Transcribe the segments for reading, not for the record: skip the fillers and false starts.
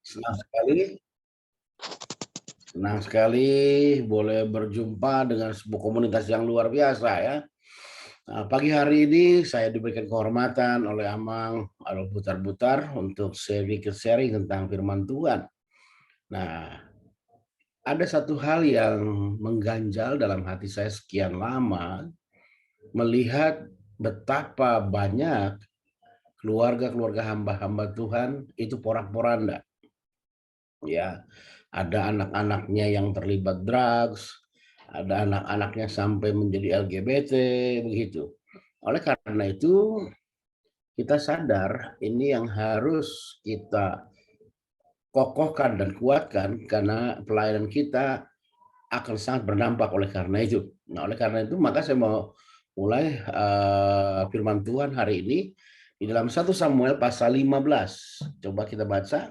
Senang sekali, senang sekali boleh berjumpa dengan sebuah komunitas yang luar biasa ya. Nah, pagi hari ini saya diberikan kehormatan oleh Amang Alo Butar-Butar untuk sedikit sharing tentang firman Tuhan. Nah, ada satu hal yang mengganjal dalam hati saya sekian lama, melihat betapa banyak keluarga-keluarga hamba-hamba Tuhan itu porak-poranda. Ya, ada anak-anaknya yang terlibat drugs, ada anak-anaknya sampai menjadi LGBT, begitu. Oleh karena itu, kita sadar ini yang harus kita kokohkan dan kuatkan karena pelayanan kita akan sangat berdampak oleh karena itu. Nah, oleh karena itu maka saya mau mulai firman Tuhan hari ini di dalam 1 Samuel pasal 15. Coba kita baca.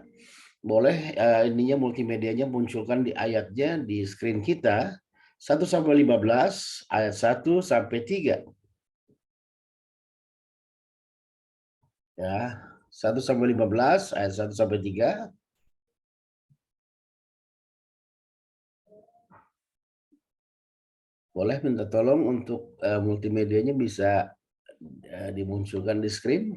Boleh ininya multimedianya munculkan di ayatnya di screen kita. 1 Samuel 15 ayat 1 sampai 3. Ya, 1 Samuel 15 ayat 1 sampai 3. Boleh minta tolong untuk multimedianya bisa dimunculkan di screen.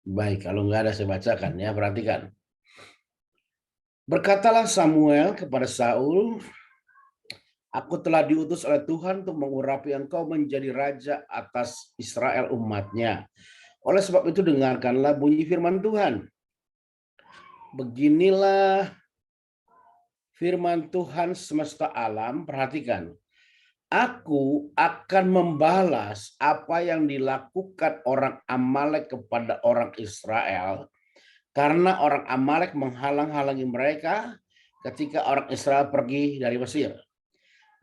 Baik, kalau nggak ada saya bacakan ya, perhatikan. Berkatalah Samuel kepada Saul, aku telah diutus oleh Tuhan untuk mengurapi engkau menjadi raja atas Israel umatnya. Oleh sebab itu dengarkanlah bunyi firman Tuhan. Beginilah firman Tuhan semesta alam, perhatikan. Aku akan membalas apa yang dilakukan orang Amalek kepada orang Israel, karena orang Amalek menghalang-halangi mereka ketika orang Israel pergi dari Mesir.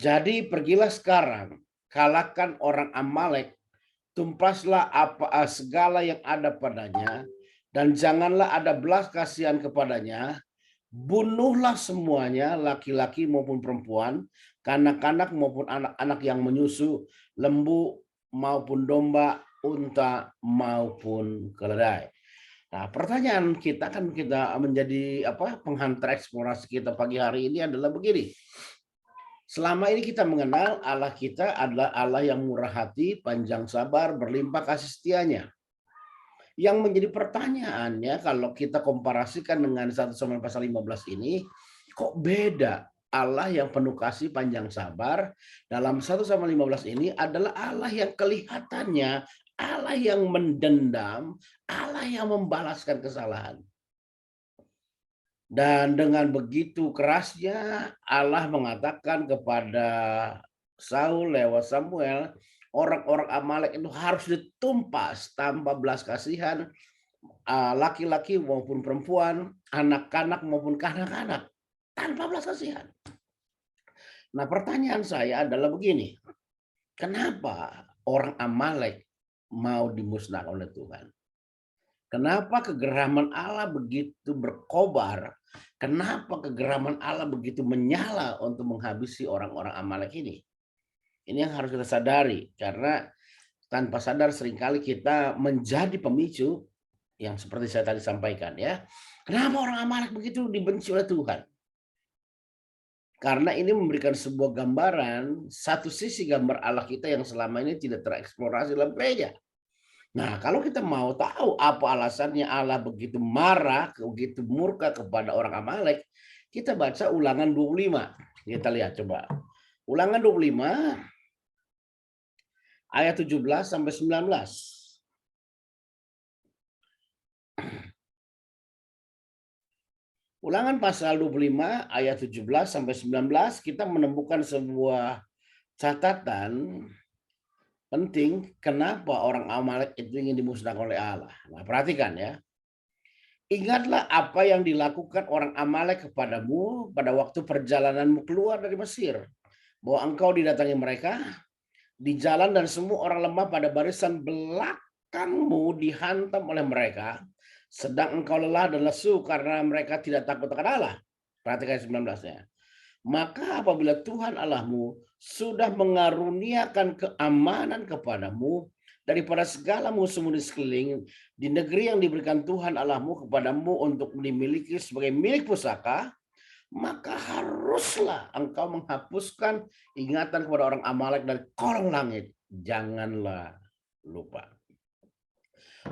Jadi pergilah sekarang, kalahkan orang Amalek, tumpaslah apa segala yang ada padanya, dan janganlah ada belas kasihan kepadanya. Bunuhlah semuanya, laki-laki maupun perempuan, kanak-kanak maupun anak-anak yang menyusu, lembu maupun domba, unta maupun keledai. Nah, pertanyaan kita kan kita menjadi penghantar eksplorasi kita pagi hari ini adalah begini. Selama ini kita mengenal Allah kita adalah Allah yang murah hati, panjang sabar, berlimpah kasih setianya. Yang menjadi pertanyaannya kalau kita komparasikan dengan 1 Samuel pasal 15 ini, kok beda? Allah yang penuh kasih panjang sabar dalam 1 Samuel 15 ini adalah Allah yang kelihatannya Allah yang mendendam, Allah yang membalaskan kesalahan. Dan dengan begitu kerasnya Allah mengatakan kepada Saul lewat Samuel, orang-orang Amalek itu harus ditumpas tanpa belas kasihan, laki-laki maupun perempuan, anak-anak maupun kanak-kanak, tanpa belas kasihan. Nah, pertanyaan saya adalah begini, kenapa orang Amalek mau dimusnahkan oleh Tuhan? Kenapa kegeraman Allah begitu berkobar? Kenapa kegeraman Allah begitu menyala untuk menghabisi orang-orang Amalek ini? Ini yang harus kita sadari, karena tanpa sadar seringkali kita menjadi pemicu yang seperti saya tadi sampaikan ya. Kenapa orang Amalek begitu dibenci oleh Tuhan? Karena ini memberikan sebuah gambaran, satu sisi gambar Allah kita yang selama ini tidak tereksplorasi dalam gereja. Nah, kalau kita mau tahu apa alasannya Allah begitu marah, begitu murka kepada orang Amalek, kita baca Ulangan 25. Kita lihat coba. Ulangan 25 ayat 17 sampai 19. Ulangan pasal 25 ayat 17 sampai 19 kita menemukan sebuah catatan penting kenapa orang Amalek itu ingin dimusnahkan oleh Allah. Nah, perhatikan ya. Ingatlah apa yang dilakukan orang Amalek kepadamu pada waktu perjalananmu keluar dari Mesir, bahwa engkau didatangi mereka di jalan dan semua orang lemah pada barisan belakangmu dihantam oleh mereka, sedang engkau lelah dan lesu karena mereka tidak takut akan Allah. Perhatikan 19-nya. Maka apabila Tuhan Allahmu sudah mengaruniakan keamanan kepadamu daripada segala musuh-musuh di sekeliling di negeri yang diberikan Tuhan Allahmu kepadamu untuk dimiliki sebagai milik pusaka, maka haruslah engkau menghapuskan ingatan kepada orang Amalek dari kolong langit. Janganlah lupa.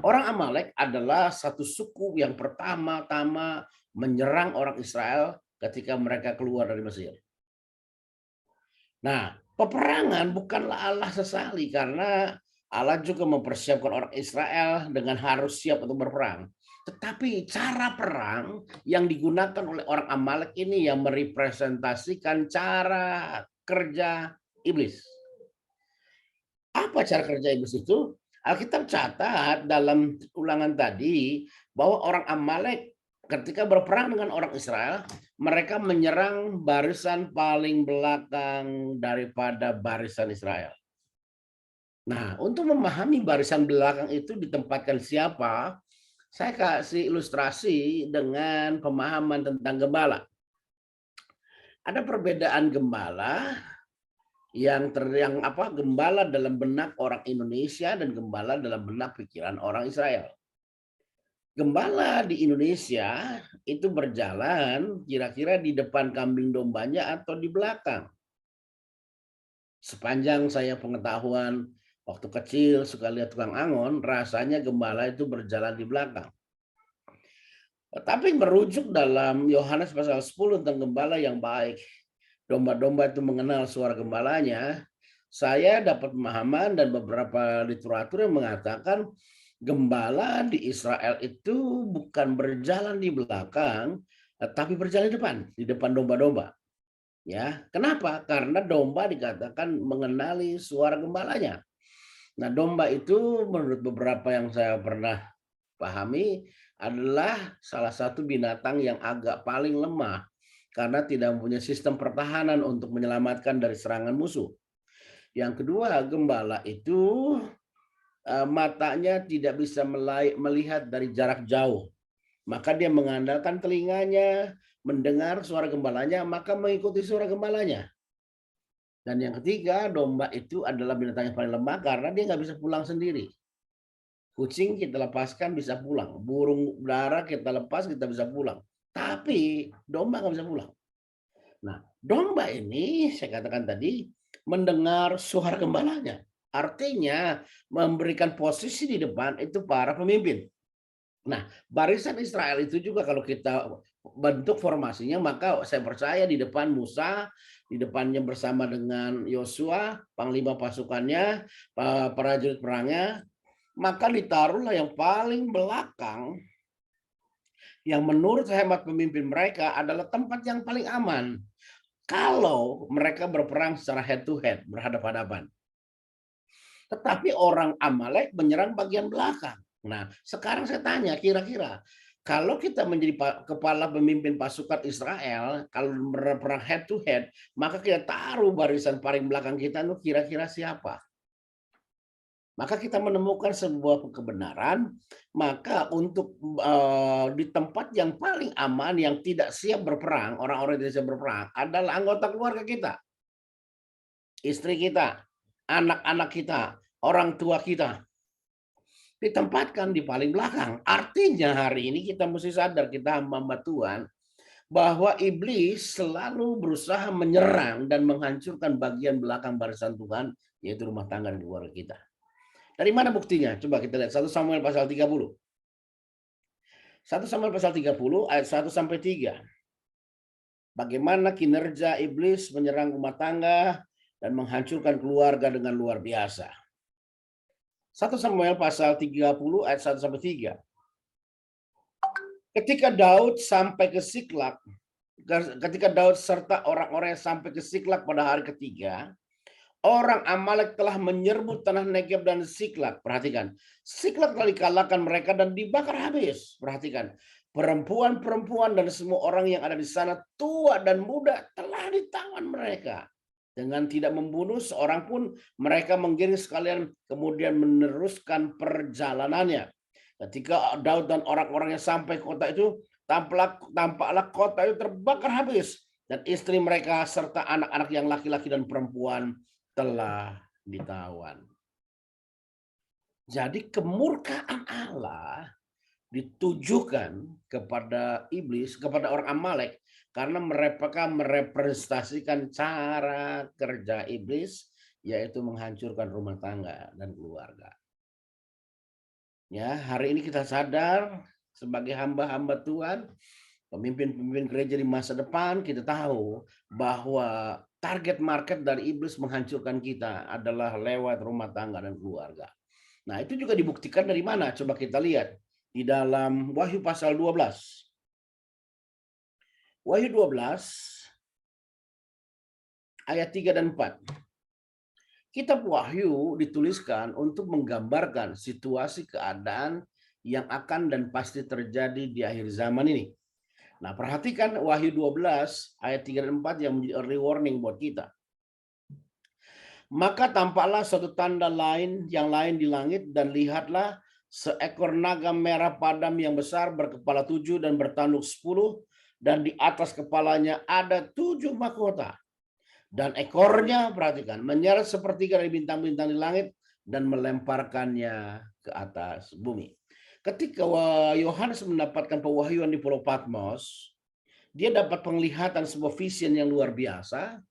Orang Amalek adalah satu suku yang pertama-tama menyerang orang Israel ketika mereka keluar dari Mesir. Nah, peperangan bukanlah Allah sesali karena Allah juga mempersiapkan orang Israel dengan harus siap untuk berperang. Tetapi cara perang yang digunakan oleh orang Amalek ini yang merepresentasikan cara kerja iblis. Apa cara kerja iblis itu? Alkitab catat dalam ulangan tadi bahwa orang Amalek ketika berperang dengan orang Israel, mereka menyerang barisan paling belakang daripada barisan Israel. Nah, untuk memahami barisan belakang itu ditempatkan siapa, saya kasih ilustrasi dengan pemahaman tentang gembala. Ada perbedaan gembala gembala dalam benak orang Indonesia dan gembala dalam benak pikiran orang Israel. Gembala di Indonesia itu berjalan kira-kira di depan kambing dombanya atau di belakang. Sepanjang saya pengetahuan waktu kecil suka lihat tukang angon, rasanya gembala itu berjalan di belakang. Tetapi merujuk dalam Yohanes pasal 10 tentang gembala yang baik, domba-domba itu mengenal suara gembalanya, saya dapat pemahaman dan beberapa literatur yang mengatakan gembala di Israel itu bukan berjalan di belakang, tapi berjalan di depan domba-domba. Ya, kenapa? Karena domba dikatakan mengenali suara gembalanya. Nah, domba itu menurut beberapa yang saya pernah pahami adalah salah satu binatang yang agak paling lemah karena tidak mempunyai sistem pertahanan untuk menyelamatkan dari serangan musuh. Yang kedua, gembala itu matanya tidak bisa melihat dari jarak jauh. Maka dia mengandalkan telinganya, mendengar suara gembalanya, maka mengikuti suara gembalanya. Dan yang ketiga, domba itu adalah binatang yang paling lemah karena dia nggak bisa pulang sendiri. Kucing kita lepaskan bisa pulang, burung dara kita lepas kita bisa pulang. Tapi domba nggak bisa pulang. Nah, domba ini saya katakan tadi mendengar suara gembalanya. Artinya memberikan posisi di depan itu para pemimpin. Nah, barisan Israel itu juga kalau kita bentuk formasinya, maka saya percaya di depan Musa, di depannya bersama dengan Yosua, panglima pasukannya, prajurit perangnya, maka ditaruhlah yang paling belakang, yang menurut hemat pemimpin mereka adalah tempat yang paling aman kalau mereka berperang secara head to head, berhadapan-hadapan. Tetapi orang Amalek menyerang bagian belakang. Nah, sekarang saya tanya, kira-kira kalau kita menjadi kepala pemimpin pasukan Israel, kalau berperang head to head, maka kita taruh barisan paling belakang kita itu kira-kira siapa? Maka kita menemukan sebuah kebenaran, maka untuk di tempat yang paling aman, yang tidak siap berperang, orang-orang yang tidak siap berperang, adalah anggota keluarga kita. Istri kita, anak-anak kita, orang tua kita, ditempatkan di paling belakang. Artinya hari ini kita mesti sadar, kita hamba Tuhan, bahwa iblis selalu berusaha menyerang dan menghancurkan bagian belakang barisan Tuhan, yaitu rumah tangga dan keluarga kita. Dari mana buktinya? Coba kita lihat 1 Samuel pasal 30. 1 Samuel pasal 30 ayat 1 sampai 3. Bagaimana kinerja iblis menyerang rumah tangga dan menghancurkan keluarga dengan luar biasa. 1 Samuel pasal 30 ayat 1 sampai 3. Ketika Daud sampai ke Siklak, ketika Daud serta orang-orang yang sampai ke Siklak pada hari ketiga, orang Amalek telah menyerbu tanah Negeb dan Siklak. Perhatikan, Siklak telah dikalahkan mereka dan dibakar habis. Perhatikan, perempuan-perempuan dan semua orang yang ada di sana, tua dan muda, telah di tangan mereka. Dengan tidak membunuh seorang pun, mereka menggiring sekalian kemudian meneruskan perjalanannya. Ketika Daud dan orang-orangnya sampai kota itu, tampaklah kota itu terbakar habis. Dan istri mereka serta anak-anak yang laki-laki dan perempuan telah ditawan. Jadi kemurkaan Allah ditujukan kepada iblis, kepada orang Amalek, karena mereka merepresentasikan cara kerja iblis, yaitu menghancurkan rumah tangga dan keluarga. Ya, hari ini kita sadar sebagai hamba-hamba Tuhan, pemimpin-pemimpin gereja di masa depan, kita tahu bahwa target market dari iblis menghancurkan kita adalah lewat rumah tangga dan keluarga. Nah, itu juga dibuktikan dari mana? Coba kita lihat di dalam Wahyu pasal 12. Wahyu 12 ayat 3 dan 4. Kitab Wahyu dituliskan untuk menggambarkan situasi keadaan yang akan dan pasti terjadi di akhir zaman ini. Nah, perhatikan Wahyu 12 ayat 3 dan 4 yang menjadi early warning buat kita. Maka tampaklah suatu tanda lain yang lain di langit, dan lihatlah seekor naga merah padam yang besar berkepala 7 dan bertanduk 10, dan di atas kepalanya ada 7 mahkota. Dan ekornya, perhatikan, menyeret sepertiga dari bintang-bintang di langit dan melemparkannya ke atas bumi. Ketika Yohanes mendapatkan pewahyuan di Pulau Patmos, dia dapat penglihatan sebuah vision yang luar biasa.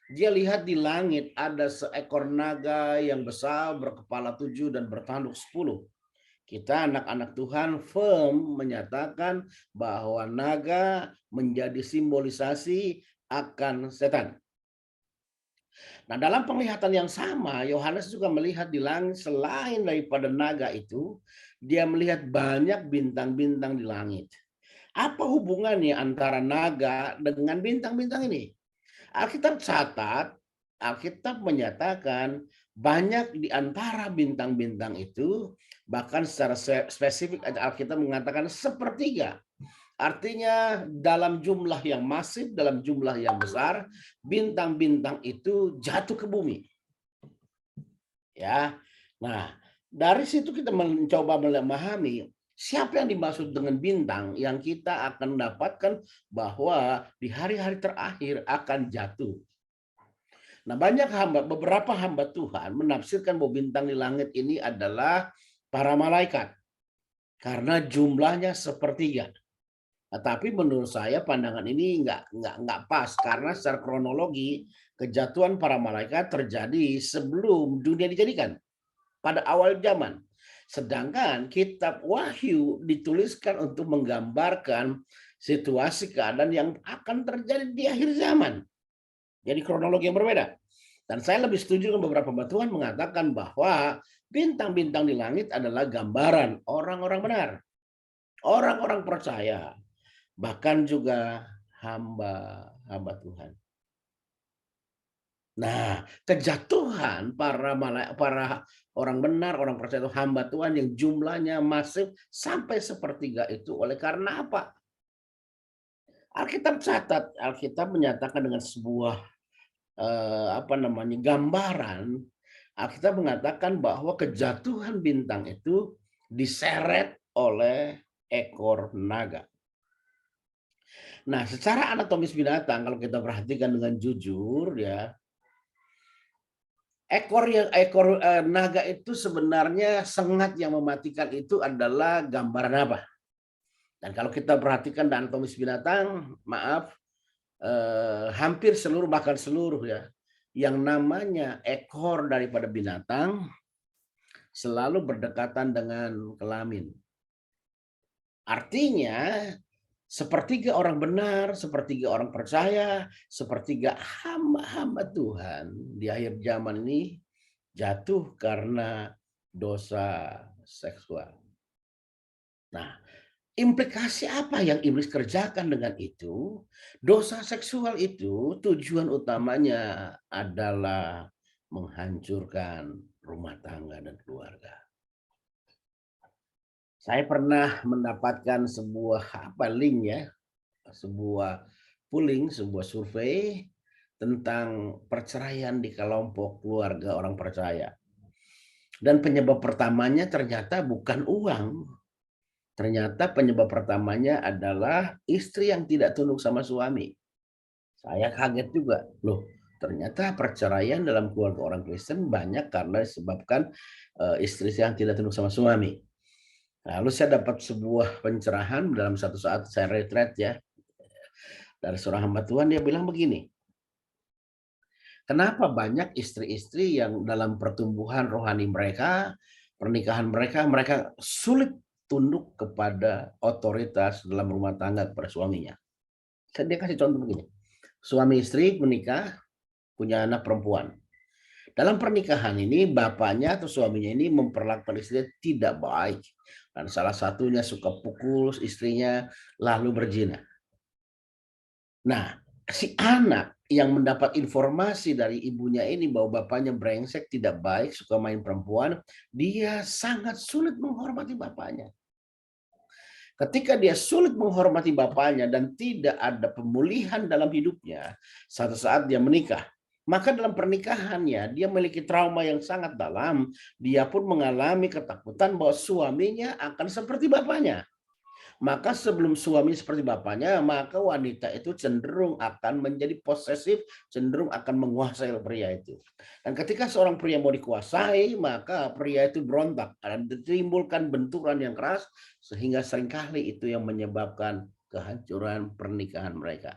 Dia lihat di langit ada seekor naga yang besar berkepala 7 dan bertanduk 10. Kita anak-anak Tuhan firm menyatakan bahwa naga menjadi simbolisasi akan setan. Nah, dalam penglihatan yang sama, Yohanes juga melihat di langit selain daripada naga itu, dia melihat banyak bintang-bintang di langit. Apa hubungannya antara naga dengan bintang-bintang ini? Alkitab catat, Alkitab menyatakan banyak di antara bintang-bintang itu, bahkan secara spesifik Alkitab mengatakan sepertiga. Artinya dalam jumlah yang masif, dalam jumlah yang besar, bintang-bintang itu jatuh ke bumi. Ya. Nah, dari situ kita mencoba memahami siapa yang dimaksud dengan bintang yang kita akan dapatkan bahwa di hari-hari terakhir akan jatuh. Nah, beberapa hamba Tuhan menafsirkan bahwa bintang di langit ini adalah para malaikat karena jumlahnya sepertiga. Tapi menurut saya pandangan ini nggak pas, karena secara kronologi kejatuhan para malaikat terjadi sebelum dunia dijadikan, pada awal zaman. Sedangkan kitab Wahyu dituliskan untuk menggambarkan situasi keadaan yang akan terjadi di akhir zaman. Jadi kronologi yang berbeda. Dan saya lebih setuju dengan beberapa Tuhan mengatakan bahwa bintang-bintang di langit adalah gambaran orang-orang benar, orang-orang percaya, bahkan juga hamba Tuhan. Nah, kejatuhan para orang benar, orang percaya itu hamba Tuhan yang jumlahnya masif sampai sepertiga itu oleh karena apa? Alkitab catat, Alkitab menyatakan dengan sebuah gambaran. Alkitab mengatakan bahwa kejatuhan bintang itu diseret oleh ekor naga. Nah, secara anatomis binatang kalau kita perhatikan dengan jujur ya, ekor naga itu sebenarnya sengat yang mematikan itu adalah gambaran apa? Dan kalau kita perhatikan dan anatomis binatang, hampir seluruh, bahkan seluruh ya, yang namanya ekor daripada binatang selalu berdekatan dengan kelamin. Artinya sepertiga orang benar, sepertiga orang percaya, sepertiga hamba-hamba Tuhan di akhir zaman ini jatuh karena dosa seksual. Nah, implikasi apa yang iblis kerjakan dengan itu? Dosa seksual itu tujuan utamanya adalah menghancurkan rumah tangga dan keluarga. Saya pernah mendapatkan sebuah link ya, sebuah polling, sebuah survei tentang perceraian di kelompok keluarga orang percaya. Dan penyebab pertamanya ternyata bukan uang. Ternyata penyebab pertamanya adalah istri yang tidak tunduk sama suami. Saya kaget juga. Loh, Ternyata perceraian dalam keluarga orang Kristen banyak karena disebabkan istri yang tidak tunduk sama suami. Lalu saya dapat sebuah pencerahan dalam satu saat saya retreat ya dari seorang hamba Tuhan, dia bilang begini, kenapa banyak istri-istri yang dalam pertumbuhan rohani mereka, pernikahan mereka, mereka sulit tunduk kepada otoritas dalam rumah tangga kepada suaminya. Dia kasih contoh begini, suami istri menikah, punya anak perempuan. Dalam pernikahan ini, bapaknya atau suaminya ini memperlakukan istrinya tidak baik. Dan salah satunya suka pukul istrinya, lalu berzina. Nah, si anak yang mendapat informasi dari ibunya ini bahwa bapaknya brengsek, tidak baik, suka main perempuan, dia sangat sulit menghormati bapaknya. Ketika dia sulit menghormati bapaknya dan tidak ada pemulihan dalam hidupnya, satu saat dia menikah, maka dalam pernikahannya dia memiliki trauma yang sangat dalam. Dia pun mengalami ketakutan bahwa suaminya akan seperti bapaknya. Maka sebelum suami seperti bapaknya, maka wanita itu cenderung akan menjadi posesif, cenderung akan menguasai pria itu. Dan ketika seorang pria mau dikuasai, maka pria itu berontak dan ditimbulkan benturan yang keras, sehingga seringkali itu yang menyebabkan kehancuran pernikahan mereka.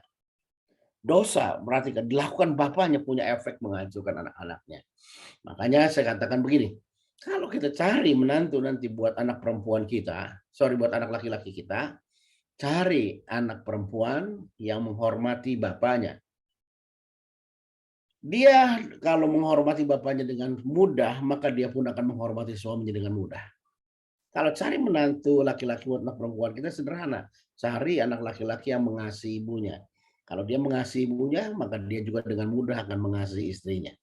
Dosa berarti dilakukan bapaknya punya efek menghancurkan anak-anaknya. Makanya saya katakan begini, kalau kita cari menantu nanti buat anak perempuan kita, buat anak laki-laki kita, cari anak perempuan yang menghormati bapaknya. Dia kalau menghormati bapaknya dengan mudah, maka dia pun akan menghormati suaminya dengan mudah. Kalau cari menantu laki-laki buat anak perempuan kita sederhana, cari anak laki-laki yang mengasihi ibunya. Kalau dia mengasihi ibunya, maka dia juga dengan mudah akan mengasihi istrinya.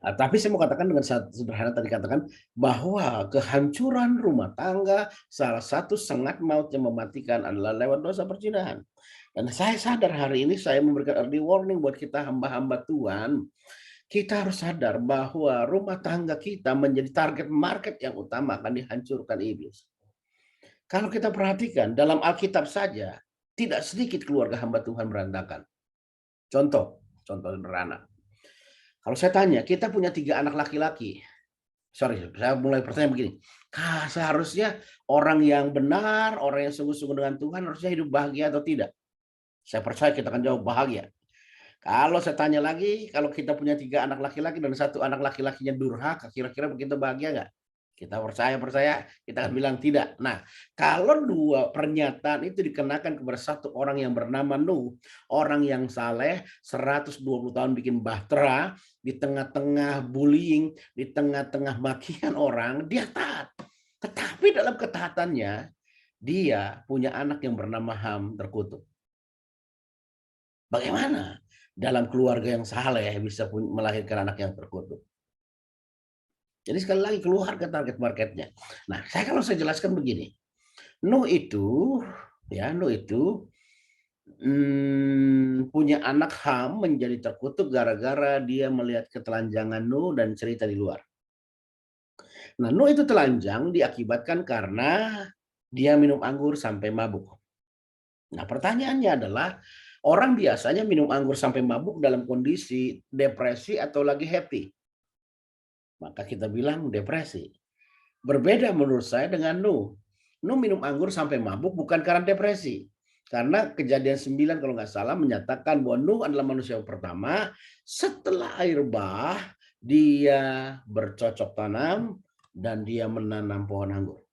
Nah, tapi saya mau katakan dengan sederhana tadi katakan bahwa kehancuran rumah tangga salah satu sangat maut yang mematikan adalah lewat dosa perzinahan. Dan saya sadar hari ini saya memberikan early warning buat kita hamba-hamba Tuhan. Kita harus sadar bahwa rumah tangga kita menjadi target market yang utama akan dihancurkan iblis. Kalau kita perhatikan dalam Alkitab saja, tidak sedikit keluarga hamba Tuhan berantakan. Contoh sederhana. Kalau saya tanya, kita punya 3 anak laki-laki. Saya mulai pertanyaan begini. Seharusnya orang yang benar, orang yang sungguh-sungguh dengan Tuhan harusnya hidup bahagia atau tidak? Saya percaya kita akan jawab bahagia. Kalau saya tanya lagi, kalau kita punya 3 anak laki-laki dan 1 anak laki-lakinya durhaka, kira-kira begitu bahagia nggak? Kita percaya, kita akan bilang tidak. Nah, kalau 2 pernyataan itu dikenakan kepada 1 orang yang bernama Nuh, orang yang saleh, 120 tahun bikin bahtera, di tengah-tengah bullying, di tengah-tengah makian orang, dia taat. Tetapi dalam ketaatannya, dia punya anak yang bernama Ham terkutuk. Bagaimana dalam keluarga yang saleh bisa melahirkan anak yang terkutuk? Jadi sekali lagi keluar ke target marketnya. Nah, kalau saya jelaskan begini, Nuh itu punya anak Ham menjadi terkutuk gara-gara dia melihat ketelanjangan Nuh dan cerita di luar. Nah, Nuh itu telanjang diakibatkan karena dia minum anggur sampai mabuk. Nah, pertanyaannya adalah orang biasanya minum anggur sampai mabuk dalam kondisi depresi atau lagi happy. Maka kita bilang depresi. Berbeda menurut saya dengan Nuh. Nuh minum anggur sampai mabuk bukan karena depresi. Karena Kejadian 9 kalau nggak salah menyatakan bahwa Nuh adalah manusia yang pertama setelah air bah dia bercocok tanam dan dia menanam pohon anggur.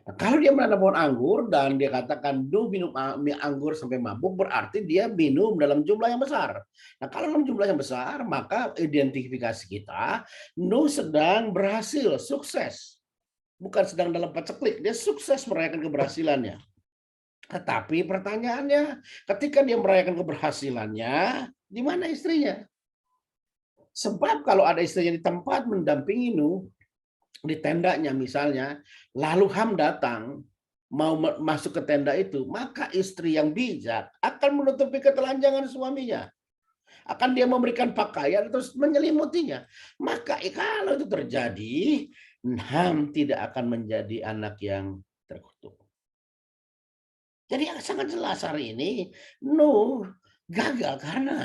Nah, kalau dia menanam pohon anggur dan dia katakan Nuh minum anggur sampai mabuk, berarti dia minum dalam jumlah yang besar. Nah, kalau dalam jumlah yang besar, maka identifikasi kita, Nuh sedang berhasil, sukses. Bukan sedang dalam paceklik, dia sukses merayakan keberhasilannya. Tetapi pertanyaannya, ketika dia merayakan keberhasilannya, di mana istrinya? Sebab kalau ada istrinya di tempat mendampingi Nuh, di tendanya misalnya, lalu Ham datang mau masuk ke tenda itu, maka istri yang bijak akan menutupi ketelanjangan suaminya. Akan dia memberikan pakaian terus menyelimutinya. Maka kalau itu terjadi, Ham tidak akan menjadi anak yang terkutuk. Jadi yang sangat jelas hari ini, Nuh gagal karena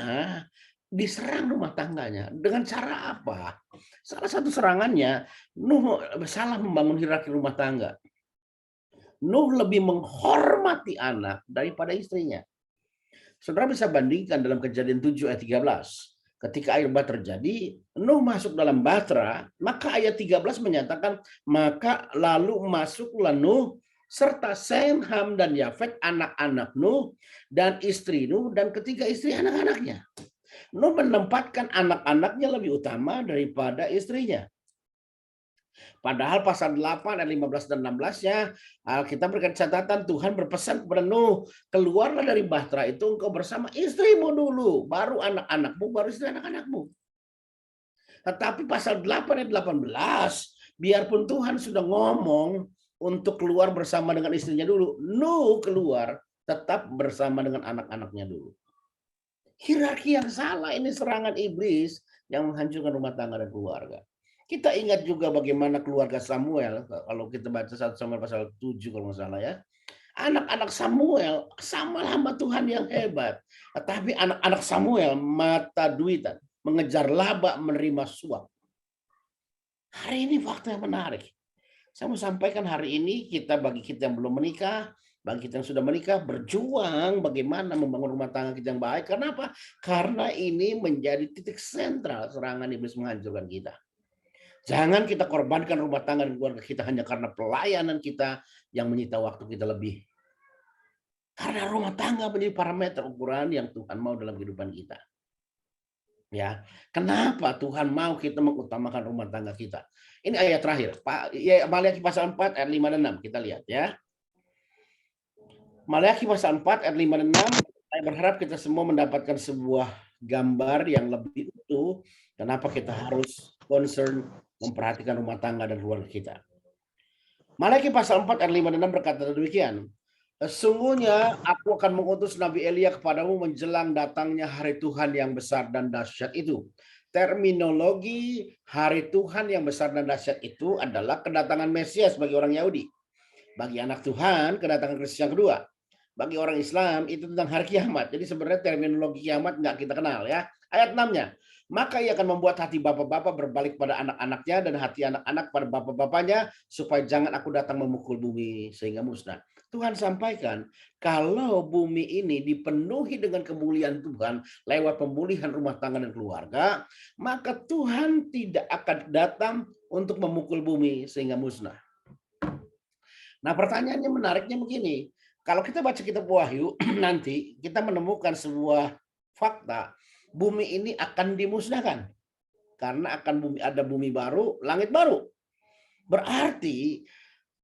diserang rumah tangganya. Dengan cara apa? Salah satu serangannya, Nuh salah membangun hierarki rumah tangga. Nuh lebih menghormati anak daripada istrinya. Saudara bisa bandingkan dalam Kejadian 7 ayat 13. Ketika air bah terjadi, Nuh masuk dalam bahtera, maka ayat 13 menyatakan, maka lalu masuklah Nuh serta Sem, Ham, dan Yafet, anak-anak Nuh, dan istri Nuh, dan ketiga istri anak-anaknya. Nuh menempatkan anak-anaknya lebih utama daripada istrinya. Padahal pasal 8 ayat 15 dan 16-nya kita berikan catatan Tuhan berpesan kepada Nuh, keluarlah dari bahtera itu engkau bersama istrimu dulu, baru anak-anakmu, baru istri anak-anakmu. Tetapi pasal 8 ayat 18, biarpun Tuhan sudah ngomong untuk keluar bersama dengan istrinya dulu, Nuh keluar tetap bersama dengan anak-anaknya dulu. Hierarki yang salah ini serangan iblis yang menghancurkan rumah tangga dan keluarga. Kita ingat juga bagaimana keluarga Samuel, kalau kita baca 1 Samuel pasal 7 kalau nggak salah ya. Anak-anak Samuel sama hamba Tuhan yang hebat. Tetapi anak-anak Samuel mata duitan, mengejar laba, menerima suap. Hari ini fakta yang menarik. Saya mau sampaikan hari ini bagi kita yang belum menikah, bagi kita yang sudah menikah, berjuang bagaimana membangun rumah tangga kita yang baik. Kenapa? Karena ini menjadi titik sentral serangan iblis menghancurkan kita. Jangan kita korbankan rumah tangga dan keluarga kita hanya karena pelayanan kita yang menyita waktu kita lebih. Karena rumah tangga menjadi parameter ukuran yang Tuhan mau dalam kehidupan kita. Ya, kenapa Tuhan mau kita mengutamakan rumah tangga kita? Ini ayat terakhir, Pak. Ya, Maliaki pasal 4 ayat 5 dan 6 kita lihat ya. Maliaki pasal 4 ayat 5 dan 6, saya berharap kita semua mendapatkan sebuah gambar yang lebih utuh kenapa kita harus concern memperhatikan rumah tangga dan keluarga kita. Maliaki pasal 4 ayat 5 dan 6 berkata demikian. Sesungguhnya aku akan mengutus Nabi Elia kepadamu menjelang datangnya hari Tuhan yang besar dan dahsyat itu. Terminologi hari Tuhan yang besar dan dahsyat itu adalah kedatangan Mesias bagi orang Yahudi. Bagi anak Tuhan, kedatangan Kristus yang kedua. Bagi orang Islam, itu tentang hari kiamat. Jadi sebenarnya terminologi kiamat nggak kita kenal ya. Ayat 6-nya. Maka ia akan membuat hati bapak-bapak berbalik pada anak-anaknya dan hati anak-anak pada bapak-bapaknya, supaya jangan aku datang memukul bumi sehingga musnah. Tuhan sampaikan, kalau bumi ini dipenuhi dengan kemuliaan Tuhan lewat pemulihan rumah tangga dan keluarga, maka Tuhan tidak akan datang untuk memukul bumi sehingga musnah. Nah, pertanyaannya menariknya begini. Kalau kita baca kitab Wahyu, nanti kita menemukan sebuah fakta. Bumi ini akan dimusnahkan. Karena akan ada bumi baru, langit baru. Berarti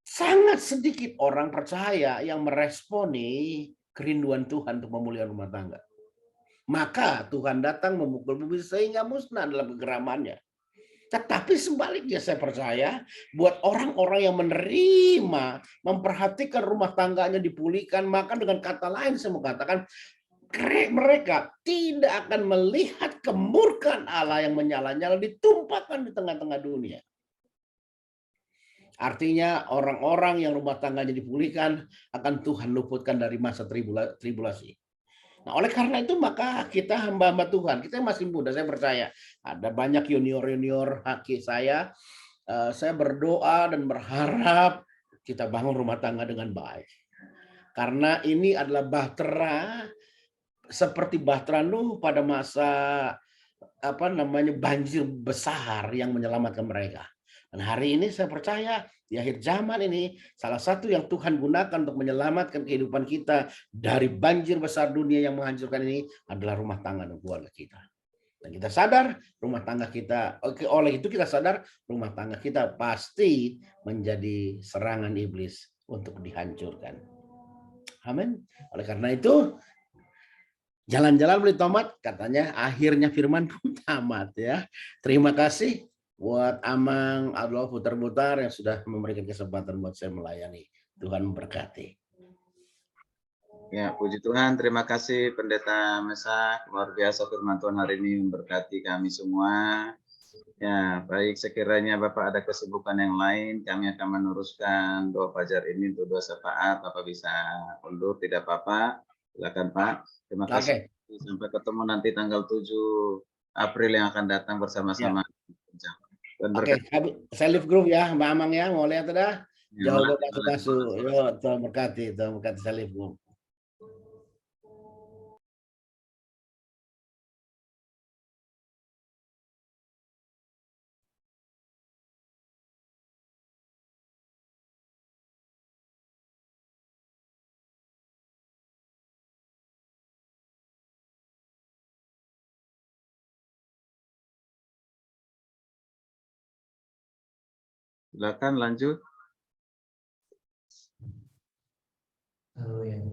sangat sedikit orang percaya yang meresponi kerinduan Tuhan untuk memulihkan rumah tangga. Maka Tuhan datang memukul bumi sehingga musnah dalam kegeramannya. Tetapi sebaliknya saya percaya buat orang-orang yang menerima, memperhatikan rumah tangganya dipulihkan, maka dengan kata lain saya mau katakan mereka tidak akan melihat kemurkaan Allah yang menyala-nyala ditumpahkan di tengah-tengah dunia. Artinya orang-orang yang rumah tangganya dipulihkan akan Tuhan luputkan dari masa tribulasi. Nah, oleh karena itu maka kita hamba-hamba Tuhan, kita masih muda, saya percaya ada banyak junior haki saya berdoa dan berharap kita bangun rumah tangga dengan baik. Karena ini adalah bahtera seperti bahtera Nuh pada masa banjir besar yang menyelamatkan mereka. Dan hari ini saya percaya di akhir zaman ini salah satu yang Tuhan gunakan untuk menyelamatkan kehidupan kita dari banjir besar dunia yang menghancurkan ini adalah rumah tangga dan keluarga kita. Dan kita sadar rumah tangga kita, oleh itu kita sadar rumah tangga kita pasti menjadi serangan iblis untuk dihancurkan. Amin. Oleh karena itu jalan-jalan beli tomat, katanya akhirnya firman pun tamat ya. Terima kasih buat Amang Allah putar-putar yang sudah memberikan kesempatan buat saya melayani. Tuhan memberkati. Ya, puji Tuhan. Terima kasih Pendeta Mesak. Luar biasa firman Tuhan hari ini memberkati kami semua. Ya, baik, sekiranya Bapak ada kesibukan yang lain, kami akan meneruskan doa fajar ini untuk doa syafaat. Bapak bisa undur, tidak apa-apa. Silakan Pak. Terima Oke, kasih. Sampai ketemu nanti tanggal 7 April yang akan datang ya. bersama-sama. Dan Oke, berkat saya live group ya, Mbak Amang ya, mau lihat udah? Jauh makasih, kasu-kasu, yuk, Tuhan berkati, saya live group. Silakan lanjut.